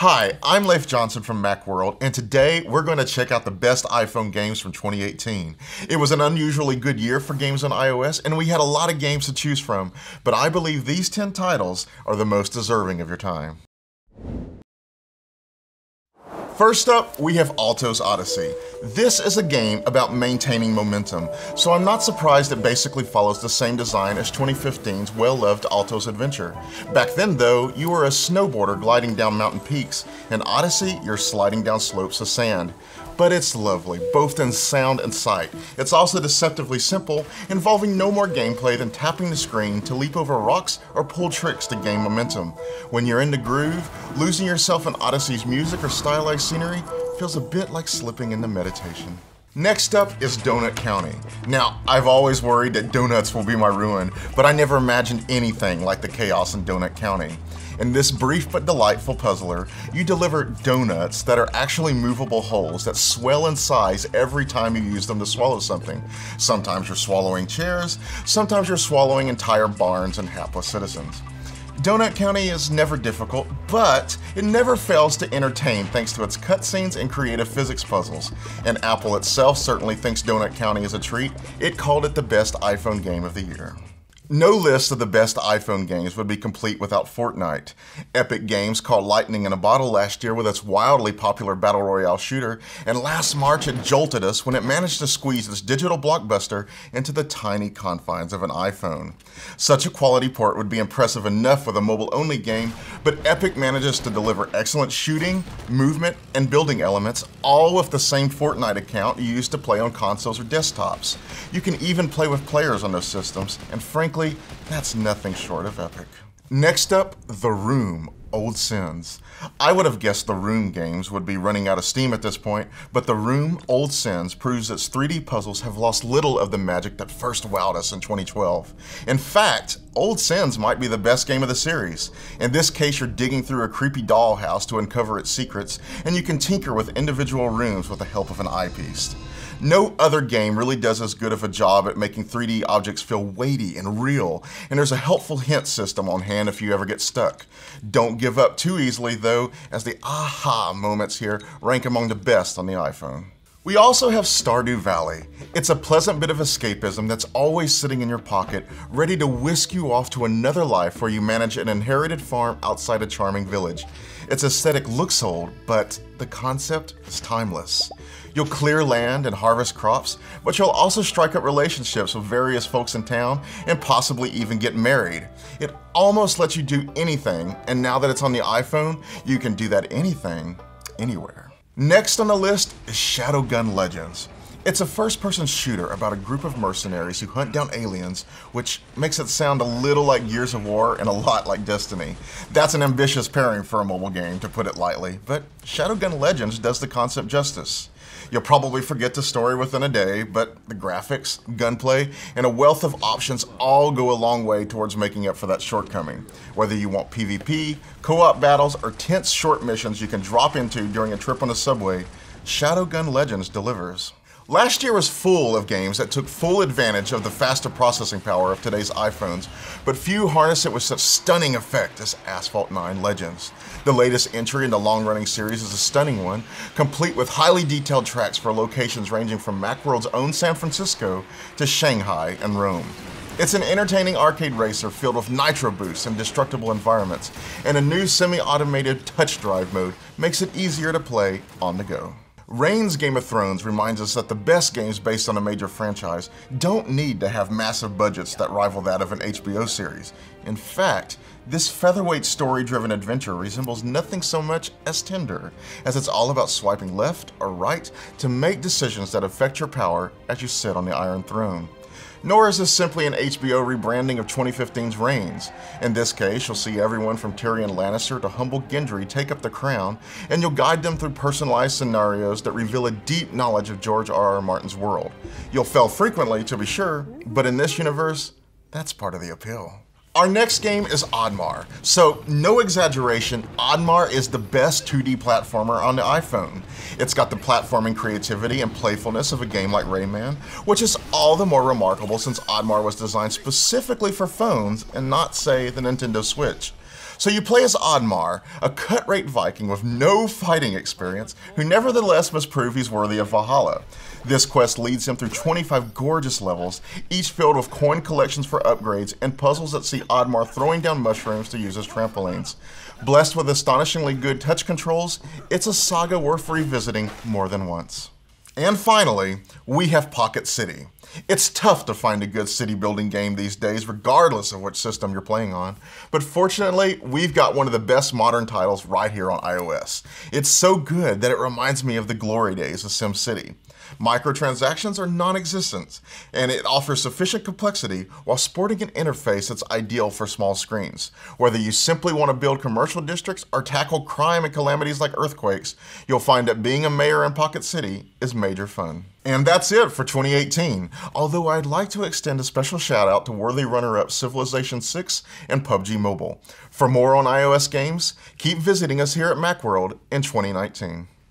Hi, I'm Leif Johnson from Macworld, and today we're going to check out the best iPhone games from 2018. It was an unusually good year for games on iOS, and we had a lot of games to choose from, but I believe these 10 titles are the most deserving of your time. First up, we have Alto's Odyssey. This is a game about maintaining momentum, so I'm not surprised it basically follows the same design as 2015's well-loved Alto's Adventure. Back then though, you were a snowboarder gliding down mountain peaks. In Odyssey, you're sliding down slopes of sand. But it's lovely, both in sound and sight. It's also deceptively simple, involving no more gameplay than tapping the screen to leap over rocks or pull tricks to gain momentum. When you're in the groove, losing yourself in Odyssey's music or stylized scenery feels a bit like slipping into meditation. Next up is Donut County. Now, I've always worried that donuts will be my ruin, but I never imagined anything like the chaos in Donut County. In this brief but delightful puzzler, you deliver donuts that are actually movable holes that swell in size every time you use them to swallow something. Sometimes you're swallowing chairs, sometimes you're swallowing entire barns and hapless citizens. Donut County is never difficult, but it never fails to entertain thanks to its cutscenes and creative physics puzzles. And Apple itself certainly thinks Donut County is a treat. It called it the best iPhone game of the year. No list of the best iPhone games would be complete without Fortnite. Epic Games caught lightning in a bottle last year with its wildly popular Battle Royale shooter, and last March it jolted us when it managed to squeeze this digital blockbuster into the tiny confines of an iPhone. Such a quality port would be impressive enough with a mobile-only game, but Epic manages to deliver excellent shooting, movement, and building elements, all with the same Fortnite account you used to play on consoles or desktops. You can even play with players on those systems, and frankly, that's nothing short of epic. Next up, The Room: Old Sins. I would have guessed the Room games would be running out of steam at this point, but The Room: Old Sins proves its 3D puzzles have lost little of the magic that first wowed us in 2012. In fact, Old Sins might be the best game of the series. In this case, you're digging through a creepy dollhouse to uncover its secrets, and you can tinker with individual rooms with the help of an eyepiece. No other game really does as good of a job at making 3D objects feel weighty and real, and there's a helpful hint system on hand if you ever get stuck. Don't give up too easily though, as the aha moments here rank among the best on the iPhone. We also have Stardew Valley. It's a pleasant bit of escapism that's always sitting in your pocket, ready to whisk you off to another life where you manage an inherited farm outside a charming village. Its aesthetic looks old, but the concept is timeless. You'll clear land and harvest crops, but you'll also strike up relationships with various folks in town and possibly even get married. It almost lets you do anything, and now that it's on the iPhone, you can do that anything, anywhere. Next on the list is Shadowgun Legends. It's a first-person shooter about a group of mercenaries who hunt down aliens, which makes it sound a little like Gears of War and a lot like Destiny. That's an ambitious pairing for a mobile game, to put it lightly, but Shadowgun Legends does the concept justice. You'll probably forget the story within a day, but the graphics, gunplay, and a wealth of options all go a long way towards making up for that shortcoming. Whether you want PvP, co-op battles, or tense short missions you can drop into during a trip on the subway, Shadowgun Legends delivers. Last year was full of games that took full advantage of the faster processing power of today's iPhones, but few harness it with such stunning effect as Asphalt 9 Legends. The latest entry in the long-running series is a stunning one, complete with highly detailed tracks for locations ranging from Macworld's own San Francisco to Shanghai and Rome. It's an entertaining arcade racer filled with nitro boosts and destructible environments, and a new semi-automated touch drive mode makes it easier to play on the go. Reign's Game of Thrones reminds us that the best games based on a major franchise don't need to have massive budgets that rival that of an HBO series. In fact, this featherweight story-driven adventure resembles nothing so much as Tinder, as it's all about swiping left or right to make decisions that affect your power as you sit on the Iron Throne. Nor is this simply an HBO rebranding of 2015's Reigns. In this case, you'll see everyone from Tyrion Lannister to humble Gendry take up the crown, and you'll guide them through personalized scenarios that reveal a deep knowledge of George R.R. Martin's world. You'll fail frequently, to be sure, but in this universe, that's part of the appeal. Our next game is Oddmar. So, no exaggeration, Oddmar is the best 2D platformer on the iPhone. It's got the platforming creativity and playfulness of a game like Rayman, which is all the more remarkable since Oddmar was designed specifically for phones and not, say, the Nintendo Switch. So you play as Oddmar, a cut-rate Viking with no fighting experience, who nevertheless must prove he's worthy of Valhalla. This quest leads him through 25 gorgeous levels, each filled with coin collections for upgrades and puzzles that see Oddmar throwing down mushrooms to use as trampolines. Blessed with astonishingly good touch controls, it's a saga worth revisiting more than once. And finally, we have Pocket City. It's tough to find a good city building game these days, regardless of which system you're playing on. But fortunately, we've got one of the best modern titles right here on iOS. It's so good that it reminds me of the glory days of SimCity. Microtransactions are non-existent, and it offers sufficient complexity while sporting an interface that's ideal for small screens. Whether you simply want to build commercial districts or tackle crime and calamities like earthquakes, you'll find that being a mayor in Pocket City is major fun. And that's it for 2018, although I'd like to extend a special shout out to worthy runner-up Civilization 6 and PUBG Mobile. For more on iOS games, keep visiting us here at Macworld in 2019.